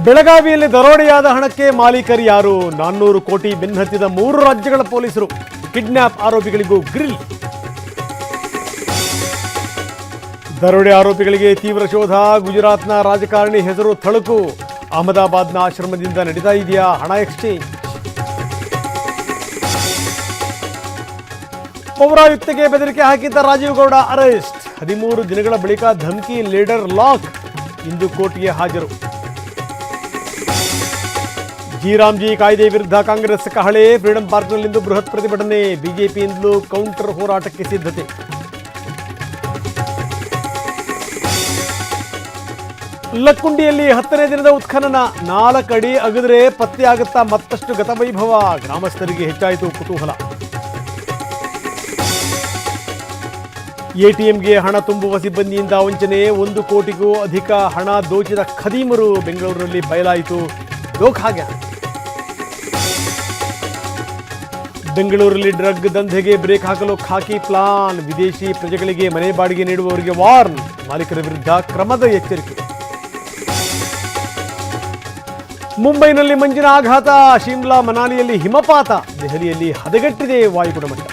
ಬೆಳಗಾವಿಯಲ್ಲಿ ದರೋಡೆಯಾದ ಹಣಕ್ಕೆ ಮಾಲೀಕರು ಯಾರು? 400 ಕೋಟಿ ಬೆನ್ನಹತ್ತಿದ 3 ರಾಜ್ಯಗಳ ಪೊಲೀಸರು. ಕಿಡ್ನಾಪ್ ಆರೋಪಿಗಳಿಗೂ ಗ್ರಿಲ್. ದರೋಡೆ ಆರೋಪಿಗಳಿಗೆ ತೀವ್ರ ಶೋಧ. ಗುಜರಾತ್ನ ರಾಜಕಾರಣಿ ಹೆಸರು ಥಳಕು. ಅಹಮದಾಬಾದ್ನ ಆಶ್ರಮದಿಂದ ನಡೀತಾ ಇದೆಯಾ ಹಣ ಎಕ್ಸ್ಚೇಂಜ್? ಪೌರಾಯುಕ್ತಗೆ ಬೆದರಿಕೆ ಹಾಕಿದ್ದ ರಾಜೀವ್ ಗೌಡ ಅರೆಸ್ಟ್. 13 ದಿನಗಳ ಬಳಿಕ ಧಮಕಿ. Leader lock. ಇಂದು ಕೋರ್ಟ್ಗೆ ಹಾಜರು. ಜಿ ಕಾಯ್ದೆ ವಿರುದ್ಧ ಕಾಂಗ್ರೆಸ್ ಕಹಳೆ. ಫ್ರೀಡಂ ಪಾರ್ಕ್ನಲ್ಲಿಂದು ಬೃಹತ್ ಪ್ರತಿಭಟನೆ. ಬಿಜೆಪಿಯಿಂದಲೂ ಕೌಂಟರ್ ಹೋರಾಟಕ್ಕೆ ಸಿದ್ಧತೆ. ಲಕ್ಕುಂಡಿಯಲ್ಲಿ 10ನೇ ದಿನದ ಉತ್ಖನನ. 4 ಅಡಿ ಅಗದ್ರೆ ಪತ್ತೆಯಾಗುತ್ತಾ ಮತ್ತಷ್ಟು ಗತವೈಭವ. ಗ್ರಾಮಸ್ಥರಿಗೆ ಹೆಚ್ಚಾಯಿತು ಕುತೂಹಲ. ಎಟಿಎಂಗೆ ಹಣ ತುಂಬುವ ಸಿಬ್ಬಂದಿಯಿಂದ ವಂಚನೆ. 1 ಕೋಟಿಗೂ ಅಧಿಕ ಹಣ ದೋಚಿದ ಖದೀಮರು ಬೆಂಗಳೂರಿನಲ್ಲಿ ಬಯಲಾಯಿತು. ಧೋಖಾ ಗ್ಯಾಂಗ್. ಬೆಂಗಳೂರಲ್ಲಿ ಡ್ರಗ್ ದಂಧೆಗೆ ಬ್ರೇಕ್ ಹಾಕಲು ಖಾಕಿ ಪ್ಲಾನ್. ವಿದೇಶಿ ಪ್ರಜೆಗಳಿಗೆ ಮನೆ ಬಾಡಿಗೆ ನೀಡುವವರಿಗೆ ವಾರ್ನ್. ಮಾಲೀಕರ ವಿರುದ್ಧ ಕ್ರಮದ ಎಚ್ಚರಿಕೆ. ಮುಂಬೈನಲ್ಲಿ ಮಂಜಿನ ಆಘಾತ. ಶಿಮ್ಲಾ ಮನಾಲಿಯಲ್ಲಿ ಹಿಮಪಾತ. ದೆಹಲಿಯಲ್ಲಿ ಹದಗೆಟ್ಟಿದೆ ವಾಯು ಗುಣಮಟ್ಟ.